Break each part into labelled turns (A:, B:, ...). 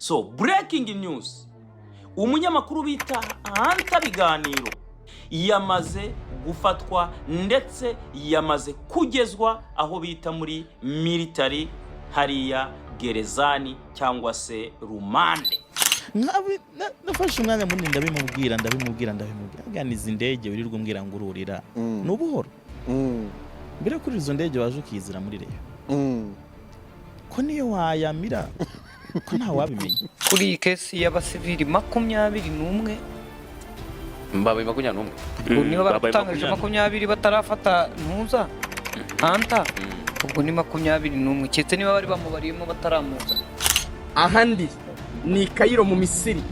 A: So breaking news, umunyamakuru bita Anta Biganiro yamaze gufatwa ndetse yamaze kugezwa aho bita muri military hariya gerezani cyangwa se rumande.
B: Nafashe umwanya munini ndabimubwira nganiza indege wirirwa umbwira ngo ururira n'ubuhoro mbere kuri izo ndege waje ukizira muri reyo ko niyo wayamira ko nta wabimenya
C: kuri iyi kesi y'abasivili 21
D: mbabe 21
C: niba batangaje 20 batarafata ntuza Anta ubwo ni 21 cyetse niba bari bamubariyemo bataramuza.
E: Ahandi ni Cairo mu Misiri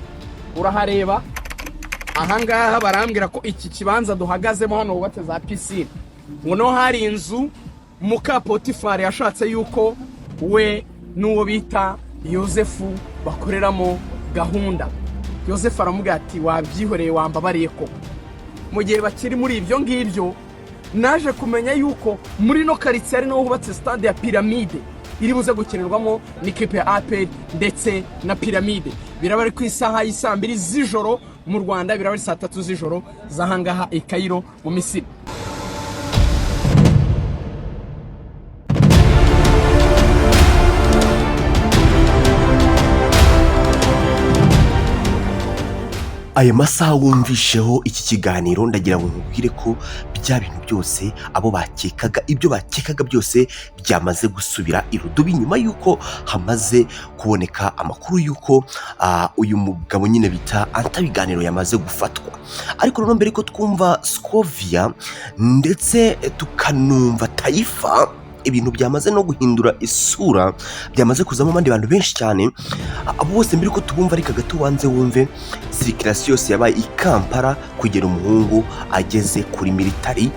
E: urahareba ahangaha barambwira ko iki kibanza duhagazemo hano hubatse za piscine ngo no hari inzu muka Potifari yashatse yuko we n'uwo bita Yosefu bakoreramo gahunda. Yosefu aramubwira ati wabyihoreye wambabariye ko mu gihe bakiri muri ibyo ngibyo naje kumenya yuko muri no quartier ari no hubatse stade ya Pyramide iri buze gukinirwamo n'ikipe ya APR ndetse na Pyramide. Biraba ari ku isaha y'isa 2 z'ijoro mu Rwanda, biraba ari saa 3 z'ijoro zahangaha i Cairo mu Misiri.
F: Aya masaha wumvisheho iki kiganiro ndagira ngo nkubwire ko bya bintu byose abo bakekaga ibyo bakekaga byose byamaze gusubira irudubi nyuma yuko hamaze kuboneka amakuru yuko uyu mugabo nyine bita Anta Biganiro yamaze gufatwa. Ariko rero mbere ko twumva Scovia ndetse tukanumva Taifa, ibintu byamaze no guhindura isura, byamaze kuzamo abandi bantu benshi cyane. Abo bose mbere ko tubumva ariko gato wanze wumve circulation yose yabaye i Kampala kugera umuhungu ageze kuri military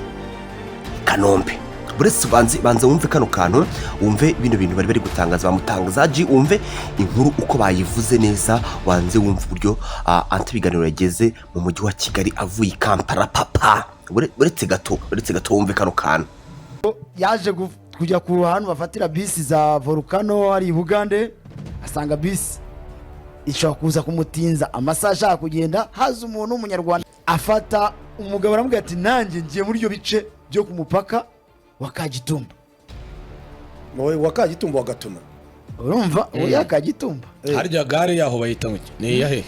F: Kanombe. Buretse banze wumve kano kantu, wumve bino bintu bari gutangaza bamutangazaji, wumve inkuru uko bayivuze neza, wanze wumve uburyo Anta Biganiro yageze mu mujyi wa Kigali avuye i Kampala papa. Buretse gato wumve kano kantu.
G: Yaje kujya ku hantu bafatira bisi za Volcano ari Bugande, asanga bisi ishaka kuza kumutinza amasaha ashaka kugenda, haza umuntu w'umunyarwanda afata umugabo aramubwira ati nanjye ngiye muri iyo bice byo ku mupaka wa Kagitumba.
H: Wa Kagitumba wa Gatuna
G: urumva oya Kagitumba
I: harya gare yaho bayita ngo ni yahe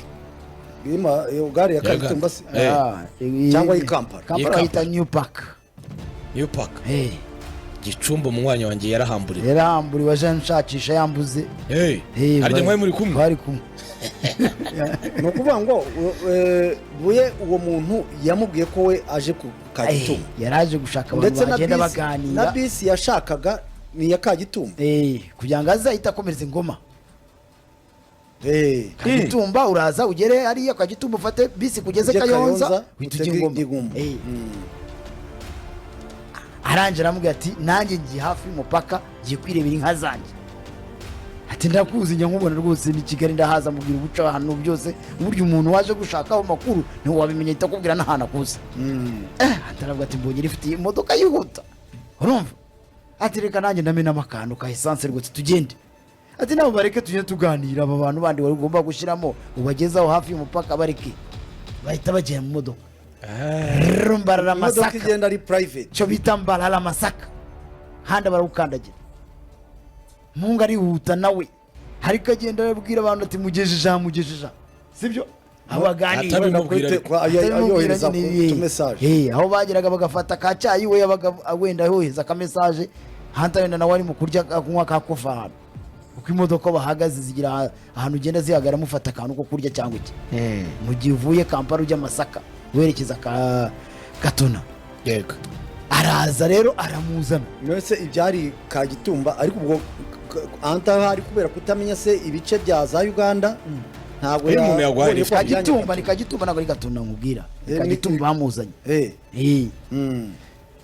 H: iyo gare ya Kagitumba cyangwa i Kampala
G: bayita New Park
I: Gicumba mu mwanya wanjye yarahamburiwe
G: waje nshakisha yambuze.
I: Harya mwe muri kumwe
G: bari kumwe
H: no kuvuga ngo buye uwo muntu yamubwiye ko we aje ku Kagitumba,
G: yaraje gushaka abantu bagenda baganira
H: na bisi yashakaga ni ya Kagitumba
G: kugira ngo azahita akomereza ingoma. Kagitumba uraza ugere hariya Kagitumba ufate bisi kugeze Kayonza wituje ingoma. Arangira amubwira ati nanjye ngiye hafi y'umupaka ngiye kwirebera inka zanjye. Ati ndakuzi njya nkubona rwose ni Kigali ndahaza mubwira ubuca ahantu byose, uburyo umuntu waje gushaka amakuru ni wabimenya itakubwira n'ahantu akuze. Ataravuga ati mbonye rifite imodoka yihuta urumva, ati reka nanjye ndamena amakano ka essence rwose tugende. Ati nabo bareke tujye tuganira, aba bantu bandi wari ugomba gushiramo ubagezaho hafi y'umupaka bareke bahita bagera mu modoka. Rumbarara Masaka
H: igenda ari private
G: cyo bita Mbarara Masaka handa barukandagira munga ari huta nawe hari kagenda babwira abantu ati mugejeje sibyo abaganira
H: ayohereza ku message
G: aho bageraga bagafata ka cyayi we yabaga wenda yohereza ka message hanta wenda nawe ari mu kurya kunywa ka kofa uko imodoka bahagaze zigira ahantu ugenda zihagara mufata akantu ko kurya cyangwa iki mu gihe uvuye Kampala ujya Masaka werekeza Gatuna.
I: Yego
G: araza rero aramuzana
H: mwese ibyari Kagitumba, ariko ubwo Anta hari kubera kutamenya se ibice bya za Uganda ntabwo
G: yagwari Kagitumba ni Kagitumba ntabwo ari Gatuna nkubwira Kagitumba bamuzanye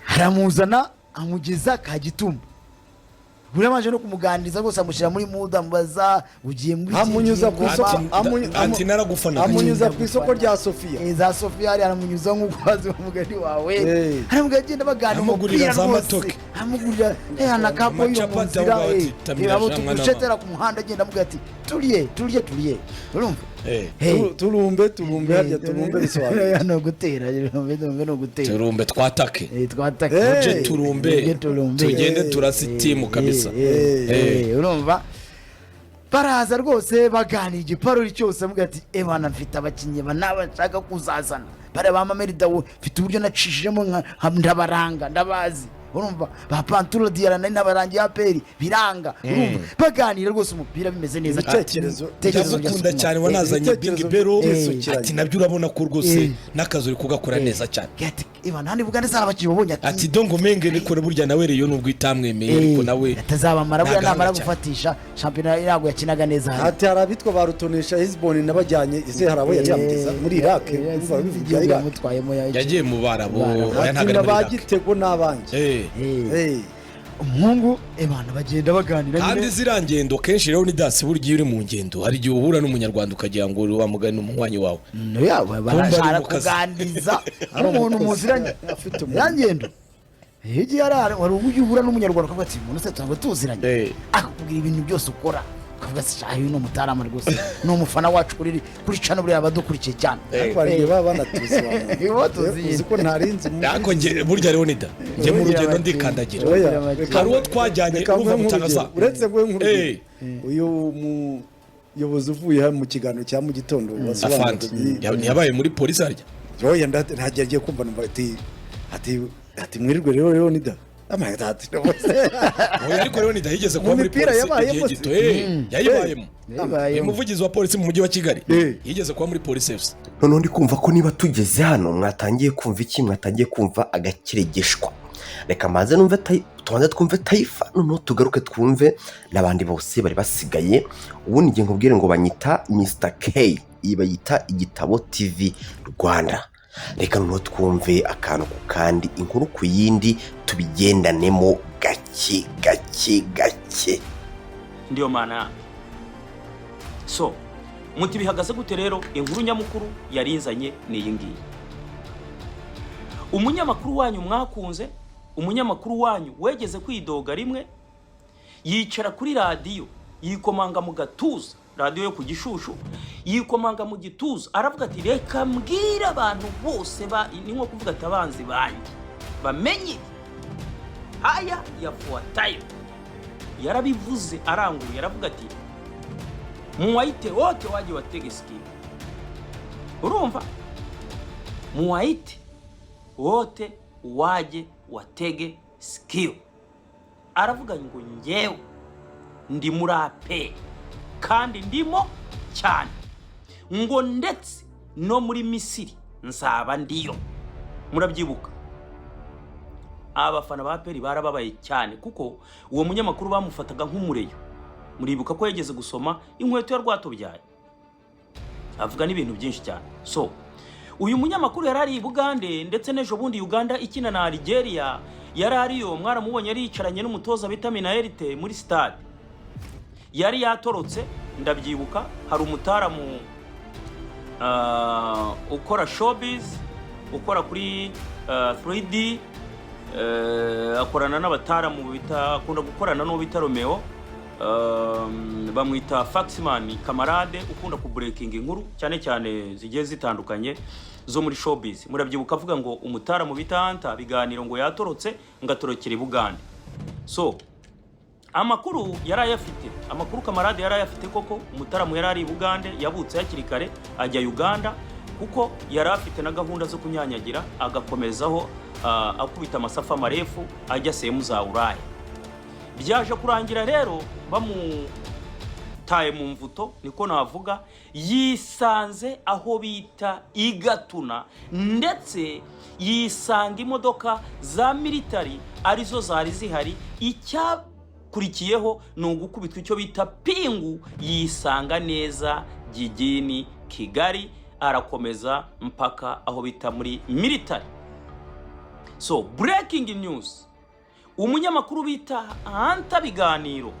G: aramuzana amugeza Kagitumba buriya amaze no kumuganiriza rwose amushyira muri muda amubaza ugiye muri
H: amunyuza ku isoko
I: anti naragufana
H: amunyuza ku isoko rya Sofia
G: za Sofia hari aramunyuza nk'uko wazi umugani wawe aramubwira agenda baganira
I: amugurira za matoke
G: amugurira anakapo yo mu nzira abo tugucetera ku muhanda agenda amubwira ati turiye urumva
H: turumbe harya turumbe bisobanura
G: no gutera no gutera
I: turumbe twatake
G: twatake
I: turumbe tugende turasitimu kabisa
G: urumva baraza rwose baganira igiparuri cyose avuga ati bana mfite abakinnyi banabashaka kuzazana bare ba Mamelda mfite uburyo nacishijemo ndabaranga ndabazi urumva ba Panturo Diarra n'abarangi ya Peri biranga urumva baganira rwose umupira bimeze neza
H: tekerezo
I: ndakunda cyane wanazanye Big Bero ati nabyo urabona ko rwose nakazo uri kugakora neza cyane
G: Ivan handi bugande sara abakinnyi babonye
I: ati dongo menge niko burya nawe reyo nubwo itamwemeye ariko nawe
G: atazabamara bya namara gufatisha championnat irago yakinaga neza
H: ati harabitwa barutonesha Hezbollah nabajyanye ize harabo yari yamugeza muri Iraq umva bivuga Iraq
I: yagiye mu barabo
H: yanagara muri bagitego nabanje
G: umuhungu ebana bagenda baganira
I: kandi zirangendo kenshi rero ni dasi buryo uri mu ngendo hari gihe uhura n'umunyarwanda ukagira ngo wamugana umunywanyi wawe
G: no yawe barashara kuganiriza ari umuntu muziranye afite umurangendo higi yarara wari uhura n'umunyarwanda akavuga ati umuntu se cyangwa tuziranye akubwira ibintu byose ukora akavuga ati shahi no mutarama rwose no mufana wacu kuri cana buri abadukurikiye cyane
H: barije banatuzi uziko ntarinzi
I: nako nge burya rero nida nge mu rugendo ndikandagira hari uwo twajyanye urumva mutangaza
H: uretse ngo nkuru uyu muyobozi uvuye mu kiganiro cya mu gitondo
I: yabaye muri polisi harya
H: yoya ntagiye kumva numva ati mwirirwe rero nida amayatati
I: oya ariko rero nidahigeze kuba muri polisi igihe gito yayibayemo umuvugizi wa polisi mu mujyi wa Kigali yigeze kuba muri polisi FC
F: noneho ndi kumva ko niba tugeze hano mwatangiye kumva iki mwatangiye kumva agakiregeshwa reka maze numve tubanze twumve Taifa noneho tugaruke twumve n'abandi bose bari basigaye ubundi ngiye nkubwire ngo banyita Mr K ibayita Igitabo TV Rwanda reka noneho twumve akantu ku kandi inkuru ku yindi tubigendanemo gake
A: ndiyo mana so muti bihagaze gute rero inkuru nyamukuru yarinzanye ni iyi ngiyi umunyamakuru wanyu mwakunze umunyamakuru wanyu wegeze kwidoga rimwe yicara kuri radiyo yikomanga mu gatuza radiyo yo ku Gishushu yikomanga mu gituza aravuga ati reka mbwira abantu bose ni nko kuvuga ati abanzi banjye bamenye haya yafuatayo yarabivuze aranguye aravuga ati muwaite wote waje watege sikio urumva muwaite wote waje watege sikio aravuga ngo ngewe ndi murape kandi ndimo cyane ngo ndetse no muri Misiri nzaba ndiyo murabyibuka abafana ba Peri barababaye cyane kuko uwo munyamakuru bamufataga nk'umureyo muribuka ko yageze gusoma inkweto ya Rwatubyaye avuga n'ibintu byinshi cyane so uyu munyamakuru yarari i Bugande ndetse n'ejo bundi Uganda ikina na Algeria yarariyo mwaramubonye yari yicaranye n'umutoza bita Minaerte muri stade yari yatorotse ndabyibuka hari umutaramu ukora showbiz ukora kuri 3D akorana n'abataramu bita akunda gukorana no bita Romeo bamwita Faxman Kamarade ukunda ku breaking inkuru cyane cyane zigiye zitandukanye zo muri showbiz murabyibuka avuga ngo umutaramu bita Anta biganiro ngo yatorotse ngatorokera Bugande so amakuru yarayafite amakuru Kamarade yarayafite koko umutaramu yarari Bugande yabutse yakiri kare ajya Uganda kuko yarafite na gahunda zo kunyanyagira agakomezaho akubita amasafa marefu ajya semu za Uraya byaje kurangira rero bamutaye mu mvuto niko navuga yisanze aho bita Igatuna ndetse yisanga imodoka za military arizo zari zihari kurikiyeho ni ugukubitwa icyo bita pingu yisanga neza jijini Kigali arakomeza mpaka aho bita muri military so breaking news umunyamakuru bita Anta Biganiro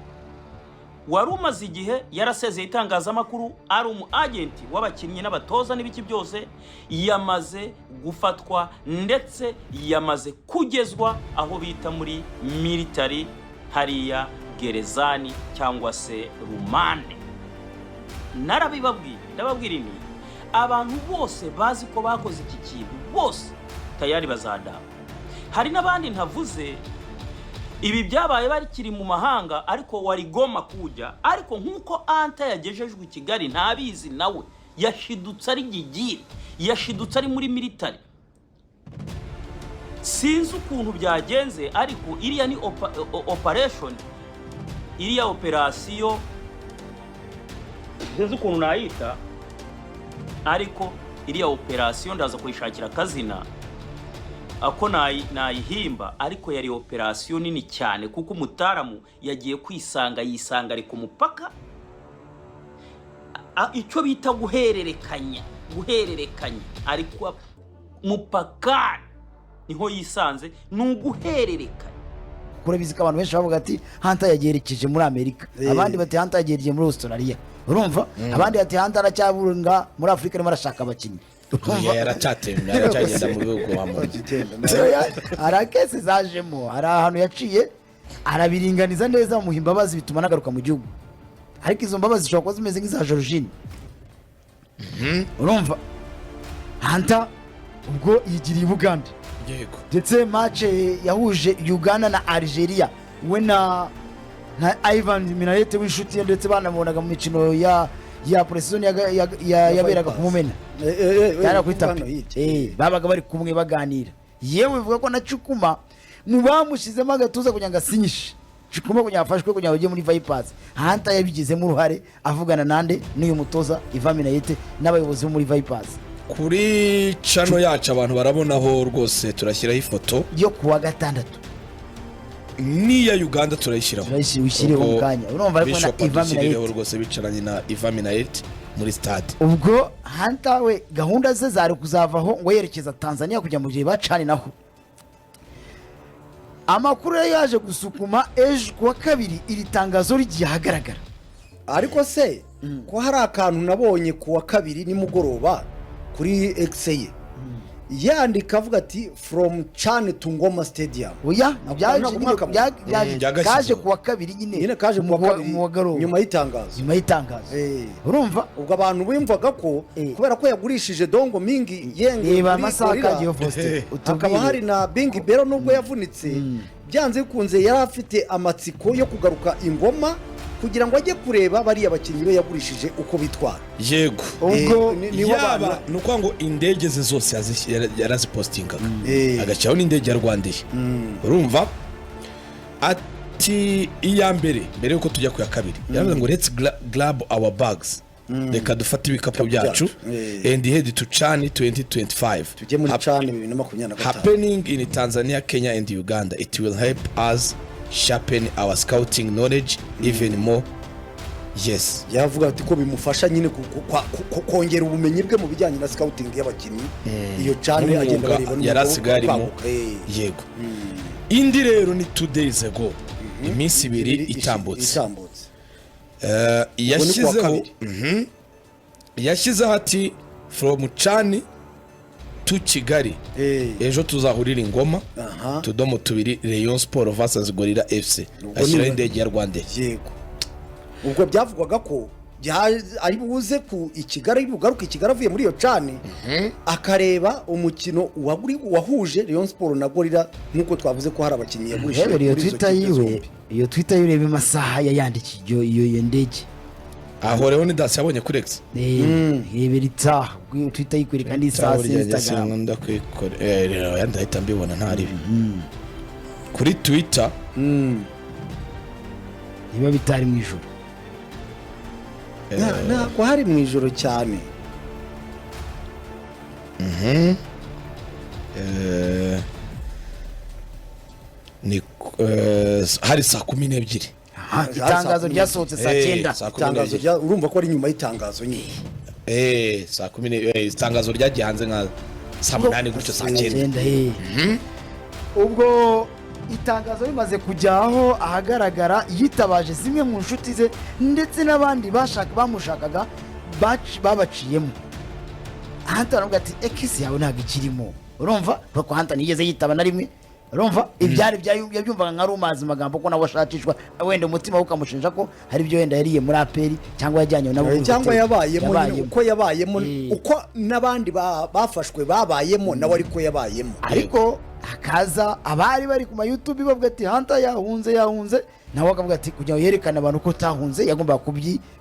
A: wari umaze igihe yarasezeye itangazamakuru ari umu agenti w'abakinnyi n'abatoza n'ibiki byose yamaze gufatwa ndetse yamaze kugezwa aho bita muri military hariya gerezani cyangwa se rumande. Narabibabwiye ndababwira ni abantu bose bazi ko bakoze iki kintu bose tayari bazadaba. Hari n'abandi ntavuze ibi byabaye barikiri mu mahanga ariko warigoma kujya, ariko nkuko Anta yagejejwe i Kigali ntabizi nawe yashidutse ari gigiri, yashidutse ari muri military. Sinzi ukuntu byagenze ariko iriya ni operation, iriya operasiyo sinzi ukuntu nayita, ariko iriya operasiyo ndaza kuyishakira akazina ako nayihimba, ariko yari operasiyo nini cyane kuko umutaramu yagiye yisanga ari ku mupaka, icyo bita guhererekanya ariko mupaka niho yisanze, n'uguhererekanya.
G: Kurabizi ko abantu benshi bavuga ati Hunter yagerekeje muri Amerika, abandi bati Hunter yagerekeje muri Australia, urumva? Abandi bati Hunter aracyaburunga muri Afrika arimo arashaka abakinnyi.
I: yaracagenda mu bihugu
G: arakese zajemo, hari ahantu yaciye arabiringaniza neza mu imbabazi bituma nagaruka mu gihugu, ariko izo mbabazi zishobora kuba zimeze nk'iza Georgine. Urumva Hunter ubwo yigiriye Uganda,
I: yego,
G: ndetse match yahuje Uganda na Algeria we na Ivan Minnaert w'inshuti ndetse banamubonaga mu mikino ya precision yaberaga ku Mumena yarakwita babaga bari kumwe baganira. Yewe bivuga ko na Cukuma mu bamushizemo agatuza kugira ngo asinyishe Cukuma kugira afashwe kugira ngo ajye muri Vipers. Hunter yabigizemo uruhare avugana nande n'uyu mutoza Ivan Minnaert n'abayobozi bo muri Vipers.
I: Kuri channel yacu abantu barabonaho rwose, turashyiraho ifoto
G: yo kuwa gatandatu
I: niya Uganda turayishyiraho,
G: turayishyiriho mu kanya. Urumva ariko na Ivan Minnaert
I: rwose bicaranye na Ivan Minnaert muri stade.
G: Ubwo Hunter we gahunda ze zari kuzavaho ngo yerekeza Tanzania kujya mu gihe bacani naho. Amakuru yaje gusukuma ejo kuwa kabiri iri tangazo rigiye hagaragara.
H: Ariko se ko hari akantu nabonye kuwa kabiri nimugoroba kuri X yandika avuga ati from Chane to Ngoma Stadium.
G: Oya byaje kuwa kabiri nyine
H: kaje kuwa kabiri
G: mu
H: nyuma y'itangazo. Urumva ubwo abantu bimvaga ko kubera ko yagurishije Dongo Mingi yenge
G: Masaka Geofoste
H: akaba hari na Bingi Bero nubwo yavunitse byanze bikunze yari afite amatsiko yo kugaruka ingoma kugira ngo ajye kureba bari abakinnyi be yagurishije uko bitwara.
I: Yego,
G: ubwo
I: yaba nuko ngo indege ze zose yarazipostingaga agacaho n'indege ya Rwandair. Urumva ati iya mbere yuko tujya ku ya kabiri yaravuze ngo let's grab our bags, reka dufate ibikapu byacu and head to Chani 2025
H: tujye muri Chani 2025
I: happening in Tanzania, Kenya and Uganda. It will help us sharpen our scouting knowledge even more. Yes,
H: yavuga ati ko bimufasha nyine kongera ubumenyi bwe mu bijyanye na scouting y'abakinnyi. Iyo Chani agenda bareba
I: yarasigarimo. Yego, indi rero ni 2 days ago, iminsi ibiri itambutse yashyizeho ati from Chani to Kigali ejo tuzahurira ingoma tudomo tubiri Rayon Sport vs Gorilla FC ashyiraho indege ya Rwandair.
H: Yego, ubwo byavugwaga ko ari buze ku Kigali bugaruka Kigali avuye muri iyo Chani akareba umukino wahuje Rayon Sport na Gorilla, nkuko twavuze ko hari abakinnyi yagurishije.
G: Iyo Twitter yureba amasaha yayandikiye iyo ndege
I: aho rero ni dasi yabonye kuri X
G: ibirita Twitter yikwereka ndi saa
I: Instagram ndakwikora rero yandahita mbibona ntari kuri Twitter
G: niba bitari mu ijoro
H: nako hari mu ijoro cyane.
I: Ni hari saa 12.
G: Itangazo ryasohotse saa 9.
H: Itangazo urumva ko ari nyuma y'itangazo nyine.
I: Saa 12 itangazo ryagiye hanze nka saa 8 gutyo saa 9.
G: Ubwo itangazo rimaze kujyaho ahagaragara yitabaje zimwe mu nshuti ze ndetse n'abandi bamushakaga babaciyemo. Hunter aravuga ati ekisi yawe ntabwo ikirimo, urumva kuko Hunter nigeze yitaba na rimwe, urumva ibyari yabyumvaga nka rumazi magambo ko nawe ashakishwa wenda umutima ukamushinja ko hari ibyo wenda yariye muri aperi cyangwa yajyanye nabo
H: cyangwa yabayemo uko yabayemo uko n'abandi bafashwe babayemo nawe ariko yabayemo.
G: Ariko hakaza abari bari ku ma YouTube bavuga ati Hunter yahunze nawe akavuga ati kugira ngo yerekane abantu ko utahunze yagomba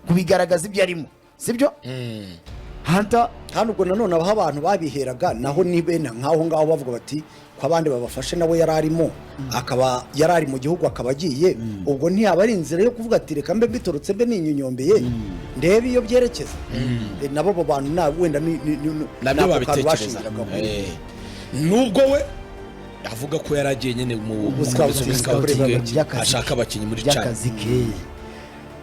G: kubigaragaza ibyo arimo, sibyo? Hunter
H: hano ubwo nanone abaho abantu babiheraga naho nibena nkaho ngaho bavuga bati ko abandi babafashe nawe yararimo akaba yarari mu gihugu akaba agiye, ubwo ntiyaba ari inzira yo kuvuga ati reka mbe bitorotse mbe ninyunyombeye ndebe iyo byerekeza. Nabo abo bantu wenda
I: nabyo babitekereza nubwo we avuga ko yaragiye nyine mu ashaka abakinnyi muri
G: cyakazi ke.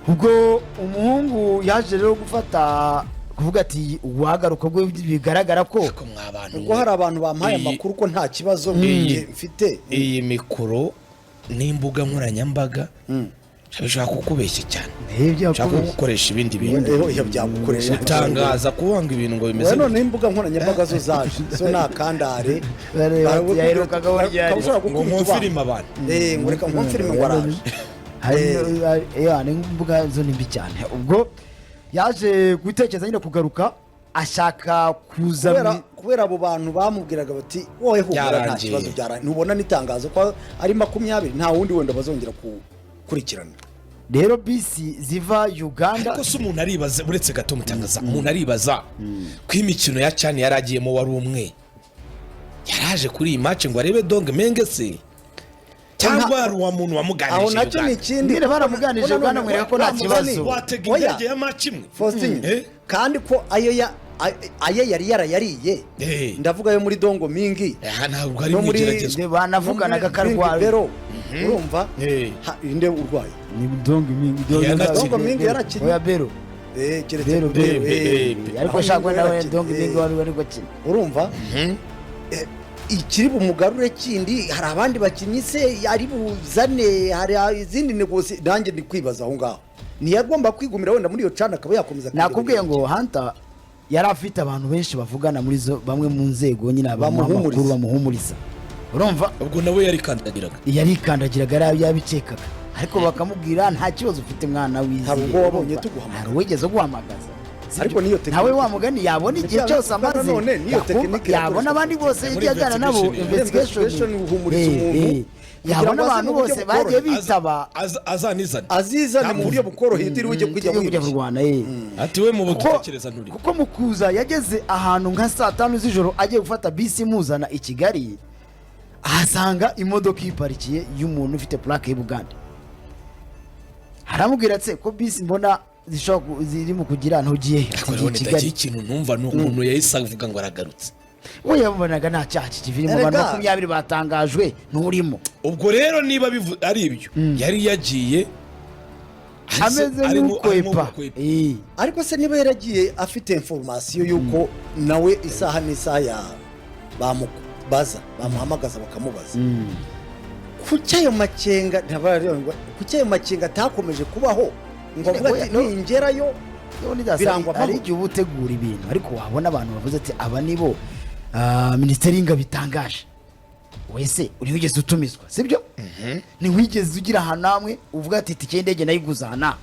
G: Ubwo umuhungu yaje rero gufata kuvuga ati uwagaruka bwo bigaragara ko
H: ubwo hari abantu bampaye amakuru ko nta kibazo mfite.
I: Iyi mikoro n'imbuga nkoranyambaga bishaka kukubeshya cyane, bishaka gukoresha ibindi bintu
H: byagukoresha
I: utangaza kuwanga ibintu ngo bimeze
H: none imbuga nkoranyambaga zo zaje so nakandare
G: yaherukaga
I: ngo nkonfirima abantu
H: ngo reka nkonfirima ngo araje
G: ni imbuga zo nimbi cyane. Ubwo yaje gutekereza nyine kugaruka ashaka kuza
H: kubera abo bantu bamubwiraga bati wowe hugura nta kibazo byarangiye ntubona n'itangazo ko ari 20 nta wundi wenda bazongera kurikirana.
G: Rero bisi ziva Uganda
I: ariko se umuntu aribaza uretse gato mutangaza umuntu aribaza ko imikino ya cyane yaragiyemo wari umwe yaraje kuri iyi match ngo arebe Dong Menge se cyangwa ari uwa muntu wamuganije
H: aho nacyo ni ikindi
G: ngire baramuganije Uganda mwereka ko nta kibazo
I: watega indege ya match imwe
H: Faustin kandi ko ayo yari yarayariye ndavuga yo muri Dongo Mingi
I: ntabwo ari mwigeragezwa
G: banavuganaga karwara
H: urumva inde urwaye
G: ni Dongo Mingi
H: Dongo Mingi yarakinnye
G: oya Bero
H: Bero
G: ariko shaka nawe Dongo Mingi wari gukina
H: urumva ikiri bumugarure kindi hari abandi bakinnyi se ari buzane hari izindi negosi nanjye ndi kwibaza aho ngaho ntiyagomba kwigumira wenda muri iyo cana akaba yakomeza
G: nakubwiye ngo Hunter yari afite abantu benshi bavugana muri zo bamwe mu nzego nyine abamuhumuriza bamuhumuriza urumva
I: ubwo nawe yari kandagiraga
G: yabicekaga ariko bakamubwira nta kibazo ufite mwana wize
H: ntabwo wabonye tuguhamagara
G: hari wigeze guhamagaza
H: ariko niyo tekinike
G: nawe wamugani yabona igihe cyose amaze yabona abandi bose yajyana nabo investigation
H: uhumuriza umuntu
G: yabona abantu bose bagiye bitaba
H: azizana mu buryo bukoroheye utiriwe ujye kujya
G: mu Rwanda
I: ati we mu butekereza nturi
G: kuko mukuza yageze ahantu nka 5:00 z'ijoro agiye gufata bisi imuzana i Kigali ahasanga imodoka iparikiye y'umuntu ufite plaque y'Ubuganda haramubwira ati ko bisi mbona zirimo kugira ntugiye
I: Kigali ikintu numva n'umuntu yahise avuga ngo aragarutse
G: we yabonaga nta cyaha kiviri mu bantu 20 batangajwe nturimo.
I: Ubwo rero niba ari ibyo yari yagiye
G: ameze nk'ukwepa
H: ariko se niba yaragiye afite information yuko nawe isaha n'isaha ya bamuhamagaza bakamubaza kuki ayo makenga atakomeje kubaho ngo avuga ati ningerayo
G: birangwa ari igihe uba utegura ibintu ariko wabona abantu bavuze ati aba nibo minisiteri y'ingabo itangaje wese uri wigeze utumizwa sibyo ntiwigeze ugira ahantu hamwe uvuga ati itike y'indege nayiguze aha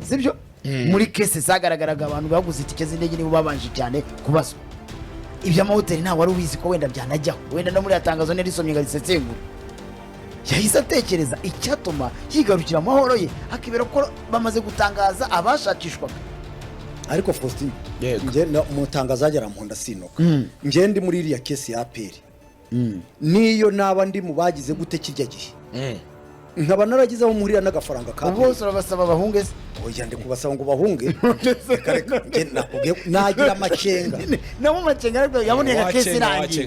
G: sibyo muri kese zagaragaraga abantu baguze itike z'indege nibo babanje cyane kubazwa iby'amahoteli nta wari ubizi ko wenda byanajyaho wenda no muri yatangazo nerisomye ngarisesengura yahise atekereza icyatuma yigarukira amahoro ye akibera ko bamaze gutangaza abashakishwaga.
H: Ariko Faustin nge umutangaza agera mu ndasinuka nge ndi muri iriya kesi ya APR niyo naba ndi mu bagize gute kirya gihe nkaba naragize aho muhurira n'agafaranga ka
G: bose urabasaba bahungeze
H: oya ndi kubasaba ngo bahunge Reka, reka, nakubwiye nagira amacenga
G: nabo macenga ariko yabonaga kesi irangiye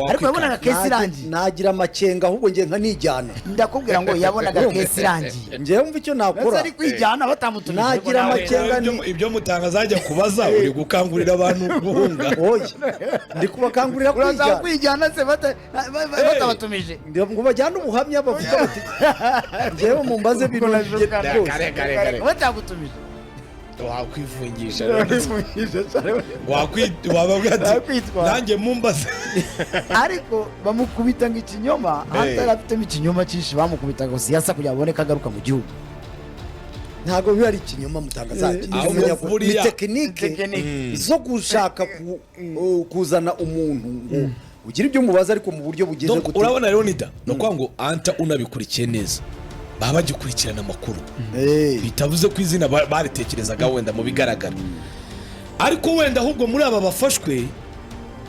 G: ariko yabonaga kesi irangiye
H: nagira amacenga ahubwo ngiye nkanijyana
G: ndakubwira ngo yabonaga kesi irangiye
H: njyewe mva icyo nakora
G: ari kwijyana batamutumije
H: nagira amacenga
I: ibyo mutanga azajya kubaza uri gukangurira abantu guhunga
H: oya ndi kubakangurira
G: uraza
H: kwijyana
G: kwijyana se batabatumije
H: ngo bajyane ubuhamya bavuga bati njyewe mumbaze ibintu rwose
G: batagutumije
I: wakwifungisha wababwira ati nanjye mumbaze
G: ariko bamukubita ngo ikinyoma atari afitemo ikinyoma cyinshi bamukubita ngo siyasa kugira babone ko agaruka mu gihugu
H: ntabwo biba ari ikinyoma mutangazaje ni tekinike zo gushaka kuzana umuntu ngo ugire ibyo umubaza ariko mu buryo bugeze gute
I: urabona Leonida no kwa ngo anta unabikurikiye neza baba bagikurikirana amakuru bitavuze ko izina baritekerezaga wenda mu bigaragara ariko wenda ahubwo muri aba bafashwe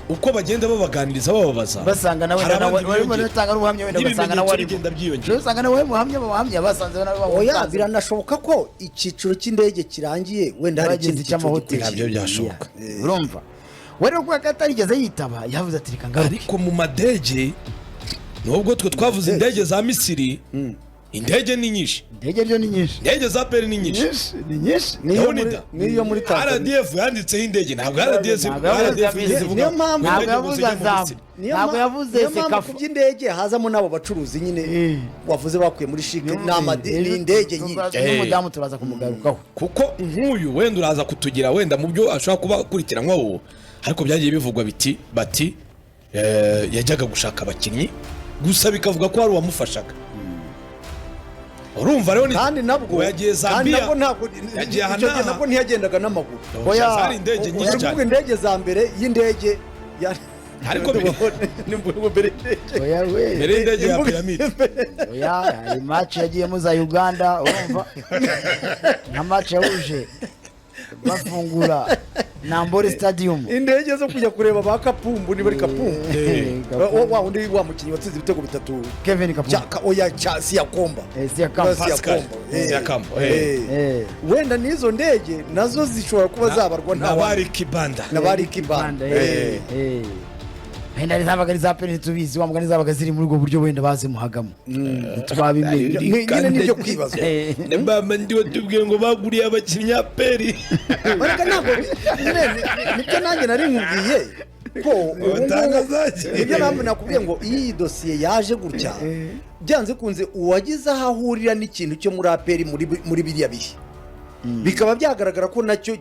I: uko bagenda babaganiriza bababaza
G: basanga nawe barimo batanga ubuhamya wenda basanga nawe ari
I: bigenda byiyongera
G: basanga nawe muhamya basanze nawe
H: oya biranashoboka ko icyiciro cy'indege kirangiye wenda hari ikindi
G: cy'amahoteli
I: nabyo byashoboka
G: urumva wari uko atarigeze yitaba yavuze ati reka ngaruke
I: ariko mu madege nubwo twe twavuze indege za Misiri indege ni nyinshi
G: indege ryo ni nyinshi
I: indege za peri ni nyinshi
G: ni nyinshi
H: niyo muri Tanzania
I: RDF yanditseho indege ntabwo RDF
H: niyo mpamvu
G: ntabwo yavuze azamu ntabwo yavuze sekafu
H: by'indege hazamo n'abo bacuruzi nyine wavuze bakuye muri shike ni indege nyinshi
G: n'umudamu turaza kumugarukaho
I: kuko nk'uyu wenda uraza kutugira wenda mu byo ashobora kuba akurikiranwaho ariko byagiye bivugwa bati yajyaga gushaka abakinnyi gusa bikavuga ko hari uwamufashaga urumva rero
H: kandi nabwo
I: yagiye Zambia
H: yagiye hano nabwo ntiyagendaga n'amaguru
I: oya hari indege nyinshi cyane
H: indege za mbere y'indege
I: ariko mbere y'indege ya piramide
G: oya hari match yagiyemo za Uganda urumva nka match yahuje bafungura Nambole Stadium
H: indege zo kujya kureba ba Kapumbu ni bari Kapumbu wa undi wa mukinyi watsinze ibitego bitatu
G: Kevin Kapumbu
H: oya si yakomba
I: si yakomba
H: wenda nizo ndege nazo zishobora kuba zabarwa
I: n'abari kibanda
G: wenda rizabaga ari za penalty tubizi wa mugani zabaga ziri muri ubwo buryo wenda bazimuhagamo twabimenye
H: nyine nibyo kwibazwa
I: baba ndiwe tubwiye ngo baguriye abakinnyi peri
H: bareka ntabwo nibyo nanjye nari nkubwiye ko nibyo namwe nakubwiye ngo iyi dosiye yaje gutya byanze kunze uwagize aho ahurira n'ikintu cyo muri aperi muri biriya bihe bikaba byagaragara ko nacyo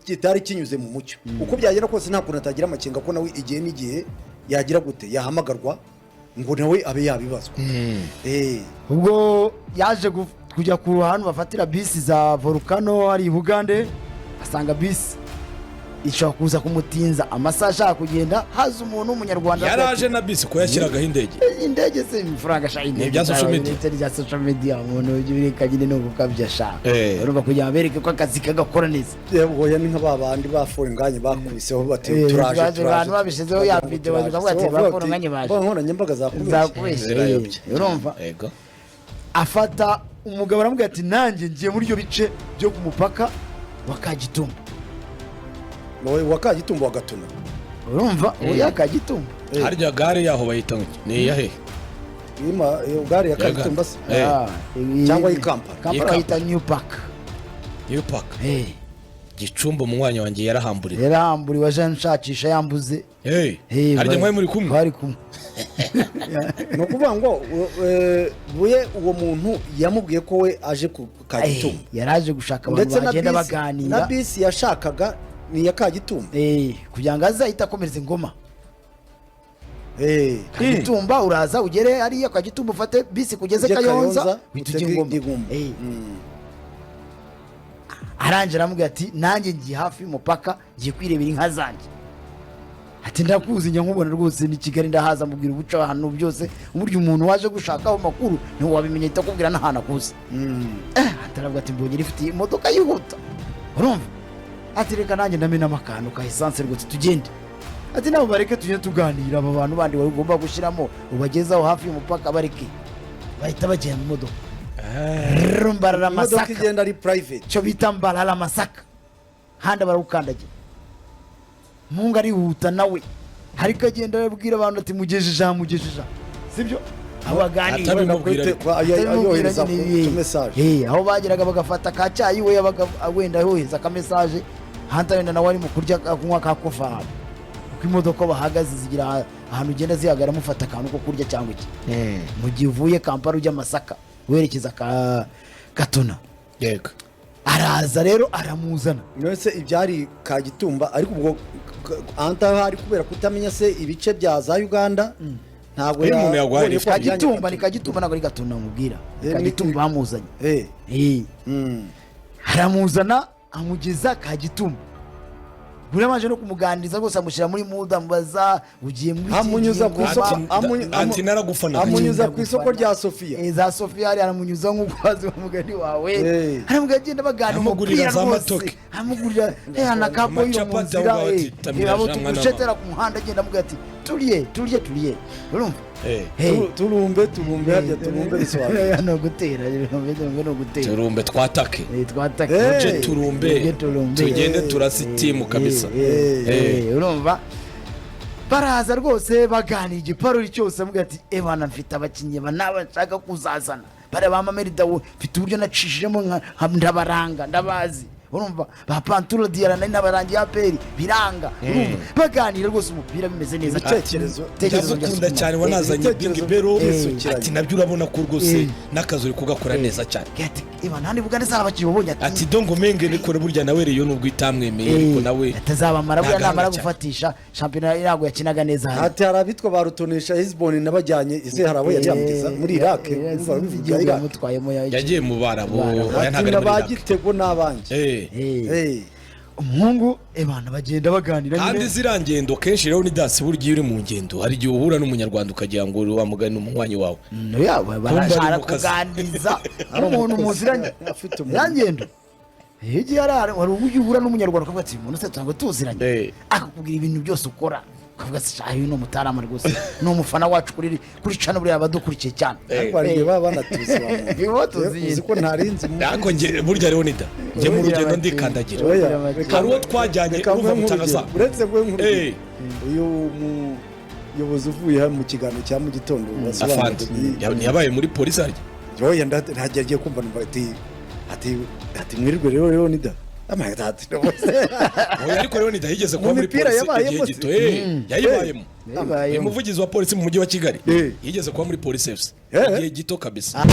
H: kitari kinyuze mu mucyo uko byagera kose nta kuntu atagira amakenga ko nawe igihe n'igihe yagira gute yahamagarwa ngo nawe abe yabibazwa
G: ubwo yaje kujya ku ruhande bafatira bisi za Volcano hari Bugande asanga bisi ishobora kuza kumutinza amasaha ashaka kugenda haza umuntu w'umunyarwanda
I: yaraje na bisi ko yashyiragaho
G: indege se imifaranga ashaka indege
I: bya
G: social media umuntu bireka nyine no gukabya ashaka urumva kugira ngo bereke ko akazi kagakora neza
H: oya ni nk'ababandi baforenganye bakubiseho bati
G: turaje abantu babishizeho ya video bakavuga ati baforenganye baje
H: nkoranyambaga zakubeshe
G: urumva afata umugabo aramubwira ati nanjye ngiye muri ibyo bice byo ku mupaka wa Kagitumba
H: wa Kagitumba wa Gatuna
G: urumva oya Kagitumba
I: harya gare yaho bayita ni yahe
H: gare ya Kagitumba cyangwa
G: Kampala bayita New Park
I: Gicumbi umwanya wanjye yarahamburiwe
G: waje nshakisha yambuze
I: harya mwe muri kumwe
G: bari kumwe
H: no kuvuga ngo buye uwo muntu yamubwiye ko we aje ku Kagitumba
G: yaraje gushaka abantu bagenda baganira
H: na bisi yashakaga ni ya Kagitumba
G: kugira ngo azahita akomereza ingoma Kagitumba uraza ugere hariya Kagitumba ufate bisi kugeze Kayonza witujye ingoma aranje aramubwira ati nanjye ngiye hafi y'umupaka ngiye kwirebera inka zanjye ati ndakuzi njya nkubona rwose ni Kigali ndahaza mubwira ubuca ahantu byose uburyo umuntu waje gushakaho makuru ni wabimenya itakubwira n'ahantu akuze ataravuga ati mbonye rifite imodoka yihuta urumva ati reka nanjye ndamena amakano ka essence rwose tugende ati nabo bareke tujye tuganira aba bantu bandi wari ugomba gushyiramo ubagezaho hafi y'umupaka bareke bahita bagenda mu modoka mbarara
H: imodoka
G: masaka
H: igenda ari private
G: cyo bita mbarara masaka handi barawukandagira mungu arihuta nawe ariko agenda arabwira abantu ati mugejeje sibyo abaganira
H: ayohereza message
G: aho bageraga bagafata ka cyayi we yabaga wenda yohereza ka message hanta wenda nawe ari mu kurya kunywa ka kofa uko imodoka bahagaze zigira ahantu ugenda zihagarara mufata akantu ko kurya cyangwa iki mu gihe uvuye Kampala ujya Masaka werekeza ka Gatuna
I: yego
G: araza rero aramuzana
H: mwese ibyari Kagitumba ariko ubwo anta hari kubera kutamenya se ibice bya za Uganda ntabwo
G: Kagitumba ni Kagitumba ntabwo ari Gatuna mubwira Kagitumba bamuzanye aramuzana amugeza Kagitumba buriya maje no kumuganiriza rwose amushyira muri muda mubaza ugiye muri
H: amunyuza ku isoko
I: anti naragufana
H: amunyuza ku isoko rya Sofia
G: za Sofia ari aramunyuza nk'ukwazi umugani wawe aramubwira agenda bagana
I: amugurira za matoke
G: amugurira na kapo yo mu nzira abo tugucetera ku muhanda agenda amubwira ati turiye urumva
H: turumbe harya turumbe bisobanura
G: no gutera no gutera
I: turumbe twatake
G: twatake
I: turumbe tugende turasitimu kabisa
G: urumva baraza rwose baganira igiparuri cyose amubwira ati ebana mfite abakinnyi banaba nshaka kuzazana bare bamamerida we mfite uburyo nacishijemo ndabaranga ndabazi urumva ba Panturo Diarra n'abarangi ya Peri biranga urumva baganira rwose umupira bimeze neza
H: tekerezo
I: ndakunda cyane wanazanye Bing Bero ati nabyo urabona ko rwose nakazo uri kugakora neza cyane
G: ati Imana handi bugande sara bakibonye
I: ati dongo menge niko burya nawe reyo nubwo itamwemeye ariko nawe
G: atazabamara bwa namara gufatisha championnat irago yakinaga neza
H: ati harabitwa barutonesha Hezbollah nabajyanye ize harabo yari yamugeza muri Iraq
G: umva bivuga Iraq mutwayemo
I: yagiye mu barabo
H: yanagara bagitego nabanje
G: umuhungu ebana bagenda baganira
I: kandi zirangendo kenshi rero ni dasi buryo uri mu ngendo hari igihe uhura n'umunyarwanda ukagira ngo uri wamugana umunywanyi wawe
G: barashara kuganiriza ari umuntu muziranye
H: afite
G: umurangendo igihe wari uhura n'umunyarwanda ukavuga ati umuntu se turango tuziranye akakubwira ibintu byose ukora ukavuga ati shahi no mutarama rwose ni umufana wacu kuri cana buriya abadukurikiye cyane
H: barige baba banatuzi uzi ko ntarinzi
I: ariko nge burya rero nida nge mu rugendo ndikandagira hari uwo twajyanye urumva mutangaza
H: uretse gwe nkuru uyu muyobozi uvuye mu kiganiro cya mu gitondo
I: afandi yabaye muri polisi arya
H: yoya ntagiye kumva ati mwirirwe rero nida amayatati
I: oya ariko rero nidahigeze kuba muri polisi igihe gito yayibayemo umuvugizi wa polisi mu mujyi wa Kigali yigeze kuba muri polisi FC igihe gito kabisa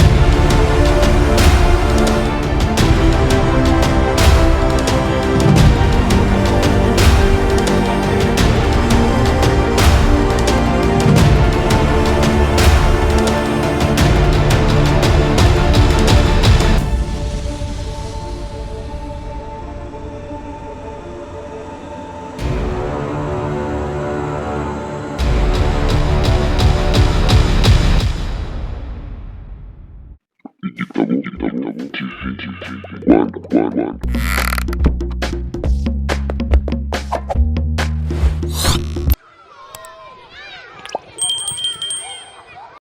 J: Igitabo TV Rwanda